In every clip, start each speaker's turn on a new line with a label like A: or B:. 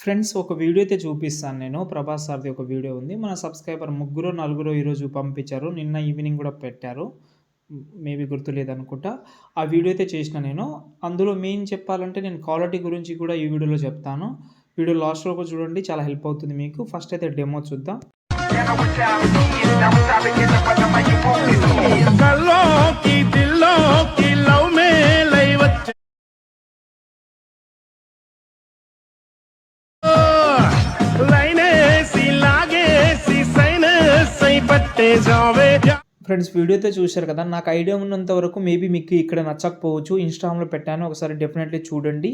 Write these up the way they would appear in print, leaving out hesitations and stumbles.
A: Friends ఒక video అయితే చూపిస్తాను నేను. 'ప్రభాస్' సార్‌ది ఒక వీడియో ఉంది. మన సబ్‌స్క్రైబర్ ముగ్గురో, నలుగురో ఈరోజు పంపించారు. నిన్న ఈవినింగ్ గూడా పెట్టారు. మేబీ గుర్తులేదనుకుంటా. ఆ వీడియో అయితే చేసినా నేను. అందులో మెయిన్ చెప్పాలంటే నేను క్వాలిటీ గురించి కూడా ఈ వీడియోలో చెప్తాను. వీడియో లాస్ట్ వరకు చూడండి, చాలా హెల్ప్ అవుతుంది మీకు. ఫస్ట్ అయితే డెమో చూద్దాం.
B: కల్లోకి దిల్లోకి లవ్ మేలై వచ్చే లైనేసి లాగేసి సైనసై పట్టేసావే.
A: ఫ్రెండ్స్ వీడియో అయితే చూశారు కదా! నాకు ఐడియా ఉన్నంత వరకు మేబీ మీకు ఇక్కడ నచ్చకపోవచ్చు. ఇన్‌స్టాగ్రామ్‌లో పెట్టాను. ఒకసారి డెఫినెట్‌లీ చూడండి.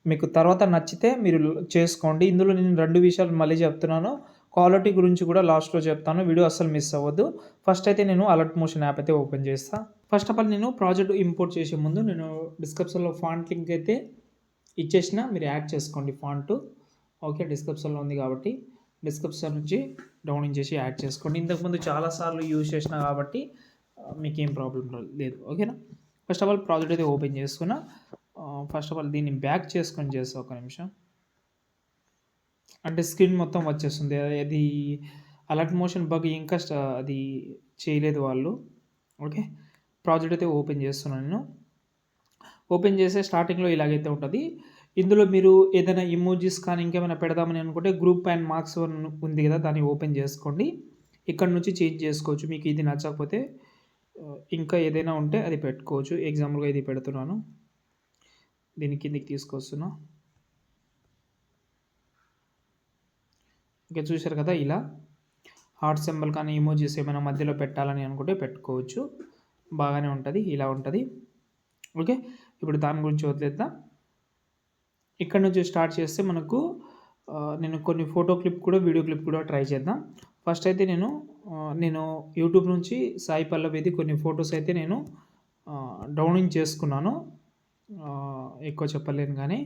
A: మీకు తర్వాత నచ్చితే మీరు చేసుకోండి. ఇందులో నేను 2 విషయాలు మళ్ళీ చెప్తున్నాను. క్వాలిటీ గురించి కూడా లాస్ట్‌లో చెప్తాను. వీడియో అస్సలు మిస్ అవ్వద్దు. ఫస్ట్ అయితే నేను అలర్ట్ మోషన్ యాప్ అయితే ఓపెన్ చేస్తా. ఫస్ట్ ఆఫ్ ఆల్ నేను ప్రాజెక్ట్ ఇంపోర్ట్ చేసే ముందు నేను డిస్క్రిప్షన్‌లో ఫాంట్ లింక్ అయితే ఇచ్చేసిన. మీరు యాడ్ చేసుకోండి ఫాంట్. ఓకే. డిస్క్రిప్షన్‌లో ఉంది కాబట్టి డిస్క్రిప్షన్ నుంచి డౌన్లోడ్ చేసి యాడ్ చేసుకోండి. ఇంతకుముందు చాలా సార్లు యూజ్ చేసిన కాబట్టి మీకేం ప్రాబ్లం లేదు. ఓకేనా. ఫస్ట్ ఆఫ్ ఆల్ ప్రాజెక్ట్ అయితే ఓపెన్ చేసుకున్నా. ఫస్ట్ ఆఫ్ ఆల్ దీన్ని బ్యాక్ చేసుకొని చేస్తా ఒక నిమిషం. అంటే స్క్రీన్ మొత్తం వచ్చేస్తుంది. అది అలర్ట్ మోషన్ బగ్ ఇంకా అది చేయలేదు వాళ్ళు. ఓకే. ప్రాజెక్ట్ అయితే ఓపెన్ చేస్తున్నాను నేను. ఓపెన్ చేస్తే స్టార్టింగ్‌లో ఇలాగైతే ఉంటది. ఇందులో మీరు ఏదైనా ఇమోజిస్ కానీ ఇంకేమైనా పెడదామని అనుకుంటే గ్రూప్ అండ్ మార్క్స్ ఉంది కదా! దాన్ని ఓపెన్ చేసుకోండి. ఇక్కడ నుంచి చేంజ్ చేసుకోవచ్చు. మీకు ఇది నచ్చకపోతే ఇంకా ఏదైనా ఉంటే అది పెట్టుకోవచ్చు. ఎగ్జాంపుల్‌గా ఇది పెడుతున్నాను. దీన్ని కిందకి తీసుకొస్తున్నా. ఇంకా చూశారు కదా! ఇలా హార్ట్ సింబల్ కానీ ఇమోజిస్ ఏమైనా మధ్యలో పెట్టాలని అనుకుంటే పెట్టుకోవచ్చు. బాగానే ఉంటది. ఇలా ఉంటది. ఓకే. ఇప్పుడు దాని గురించి వదిలేద్దాం. ఇక్కడ నుంచి స్టార్ట్ చేస్తే మనకు నేను కొన్ని ఫోటో క్లిప్ కూడా, వీడియో క్లిప్ కూడా ట్రై చేద్దాం. ఫస్ట్ అయితే నేను యూట్యూబ్ నుంచి సాయి పల్లవిది కొన్ని ఫోటోస్ అయితే నేను డౌన్లోడ్ చేసుకున్నాను. ఎక్కువ చెప్పలేను కానీ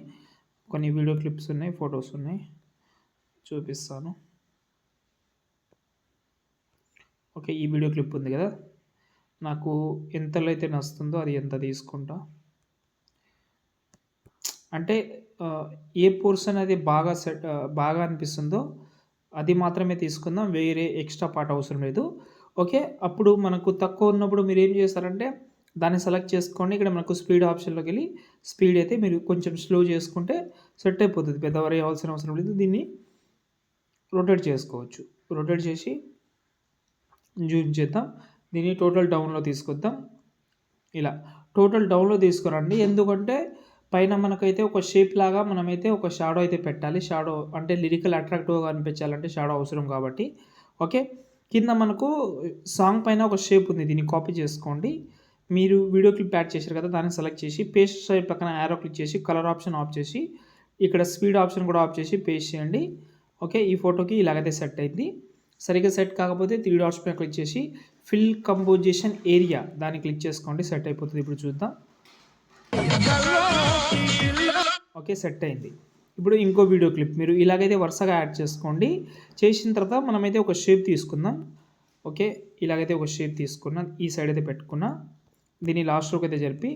A: కొన్ని వీడియో క్లిప్స్ ఉన్నాయి, ఫోటోస్ ఉన్నాయి. చూపిస్తాను. ఓకే. ఈ వీడియో క్లిప్ ఉంది కదా! నాకు ఎంతలో అయితే నచ్చుతుందో అది ఎంత తీసుకుంటా. అంటే ఏ పోర్షన్ అది బాగా అనిపిస్తుందో అది మాత్రమే తీసుకుందాం. వేరే ఎక్స్ట్రా పార్ట్ అవసరం లేదు. ఓకే. అప్పుడు మనకు తక్కువ ఉన్నప్పుడు మీరేం చేస్తారంటే దాన్ని సెలెక్ట్ చేసుకోండి. ఇక్కడ మనకు స్పీడ్ ఆప్షన్‌లోకెళ్ళి స్పీడ్ అయితే మీరు కొంచెం స్లో చేసుకుంటే సెట్ అయిపోతది. పెద్ద వరి అవ్వాల్సిన అవసరం లేదు. దీన్ని రొటేట్ చేసుకోవచ్చు. రొటేట్ చేసి జూమ్ చేద్దాం. దీన్ని టోటల్ డౌన్‌లో తీసుకొద్దాం. ఇలా టోటల్ డౌన్‌లో తీసుకురండి. ఎందుకంటే పైన మనకైతే ఒక షేప్ లాగా మనమైతే ఒక షాడో అయితే పెట్టాలి. షాడో అంటే లిరికల్ అట్రాక్టివ్‌గా అనిపించాలంటే షాడో అవసరం కాబట్టి. ఓకే. కింద మనకు సాంగ్ పైన ఒక షేప్ ఉంది. దీన్ని కాపీ చేసుకోండి. మీరు వీడియో క్లిప్ యాడ్ చేశారు కదా! దాన్ని సెలెక్ట్ చేసి పేస్ట్ సైడ్ పక్కన యారో క్లిక్ చేసి కలర్ ఆప్షన్ ఆఫ్ చేసి ఇక్కడ స్పీడ్ ఆప్షన్ కూడా ఆఫ్ చేసి పేస్ట్ చేయండి. ఓకే. ఈ ఫోటోకి ఇలాగైతే సెట్ అయింది. సరిగ్గా సెట్ కాకపోతే 3 డాట్స్ పైన క్లిక్ చేసి ఫిల్ కంపోజిషన్ ఏరియా దాన్ని క్లిక్ చేసుకోండి. సెట్ అయిపోతుంది. ఇప్పుడు చూద్దాం. ఓకే. సెట్ అయింది. ఇప్పుడు ఇంకో వీడియో క్లిప్ మీరు ఇలాగైతే వరుసగా యాడ్ చేసుకోండి. చేసిన తర్వాత మనమైతే ఒక షేప్ తీసుకుందాం. ఓకే. ఇలాగైతే ఒక షేప్ తీసుకున్నా. ఈ సైడ్ అయితే పెట్టుకున్నా. దీన్ని లాస్ట్‌లోకి అయితే జరిపి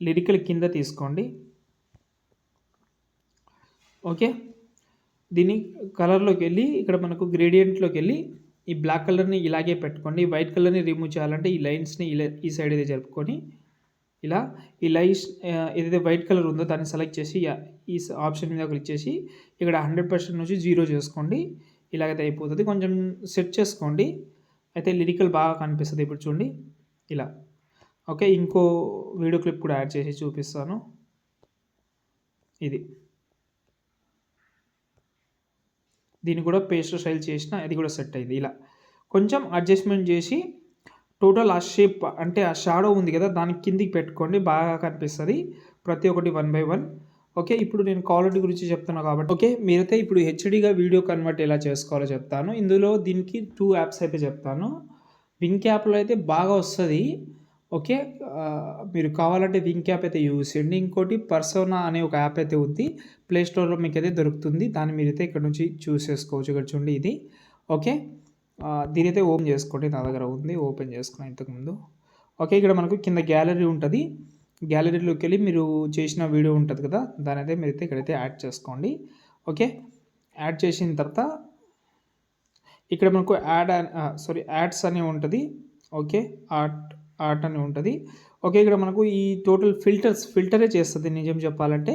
A: లిరికల్ కింద తీసుకోండి. ఓకే. దీన్ని కలర్‌లోకెళ్ళి ఇక్కడ మనకు గ్రేడియంట్‌లోకెళ్ళి ఈ బ్లాక్ కలర్‌ని ఇలాగే పెట్టుకోండి. వైట్ కలర్‌ని రిమూవ్ చేయాలంటే ఈ లైన్స్‌ని ఈ సైడ్ అయితే జరుపుకొని ఇలా ఈ లైన్స్ ఏదైతే వైట్ కలర్ ఉందో దాన్ని సెలెక్ట్ చేసి ఈ ఆప్షన్ మీద క్లిక్ చేసి ఇక్కడ 100% నుంచి 0 చేసుకోండి. ఇలాగైతే అయిపోతది. కొంచెం సెట్ చేసుకోండి. అయితే లిరికల్ బాగా కనిపిస్తది. ఇప్పుడు చూడండి ఇలా. ఓకే. ఇంకో వీడియో క్లిప్ కూడా యాడ్ చేసి చూపిస్తాను. ఇది. దీన్ని కూడా పేస్ట్ స్టైల్ చేసిన అది కూడా సెట్ అయింది. ఇలా కొంచెం అడ్జస్ట్‌మెంట్ చేసి టోటల్ ఆ షేప్ అంటే ఆ షాడో ఉంది కదా! దాని కిందికి పెట్టుకోండి. బాగా కనిపిస్తది. ప్రతి ఒక్కటి 1 బై 1. ఓకే. ఇప్పుడు నేను క్వాలిటీ గురించి చెప్తున్నా కాబట్టి ఓకే. మీరైతే ఇప్పుడు హెచ్‌డీగా వీడియో కన్వర్ట్ ఎలా చేసుకోవాలో చెప్తాను. ఇందులో దీనికి 2 యాప్స్ అయితే చెప్తాను. వింక్ యాప్‌లో అయితే బాగా వస్తది. ఓకే. మీరు కావాలంటే వింక్ యాప్ అయితే యూజ్ చేయండి. ఇంకోటి పర్సోనా అనే ఒక యాప్ అయితే ఉంది. ప్లే స్టోర్‌లో మీకైతే దొరుకుతుంది. దాన్ని మీరైతే ఇక్కడ నుంచి చూస్ చేసుకోవచ్చు. ఇక్కడ చూడండి ఇది. ఓకే. దీనైతే ఓపెన్ చేసుకోండి. నా దగ్గర ఉంది. ఓపెన్ చేసుకున్నా ఇంతకుముందు. ఓకే. ఇక్కడ మనకు కింద గ్యాలరీ ఉంటది. గ్యాలరీలోకెళ్ళి మీరు చేసిన వీడియో ఉంటది కదా! దాన్నైతే మీరైతే ఇక్కడైతే యాడ్ చేసుకోండి. ఓకే. యాడ్ చేసిన తర్వాత ఇక్కడ మనకు యాడ్స్ అని ఉంటది. ఓకే. ఆర్ట్ అని ఉంటది. ఓకే. ఇక్కడ మనకు ఈ టోటల్ ఫిల్టరే చేస్తది నిజం చెప్పాలంటే.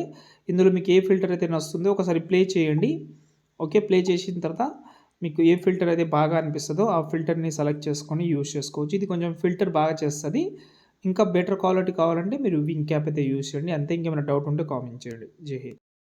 A: ఇందులో మీకు ఏ ఫిల్టర్ అయితే నచ్చుతుందో ఒకసారి ప్లే చేయండి. ఓకే. ప్లే చేసిన తర్వాత మీకు ఏ ఫిల్టర్ అయితే బాగా అనిపిస్తదో ఆ ఫిల్టర్‌ని సెలెక్ట్ చేసుకొని యూజ్ చేసుకోవచ్చు. ఇది కొంచెం ఫిల్టర్ బాగా చేస్తది. ఇంకా బెటర్ క్వాలిటీ కావాలంటే మీరు వింగ్ క్యాప్ అయితే యూజ్ చేయండి. అంతే ఇంకేమైనా డౌట్ ఉంటే కామెంట్ చేయండి. జై హింద్.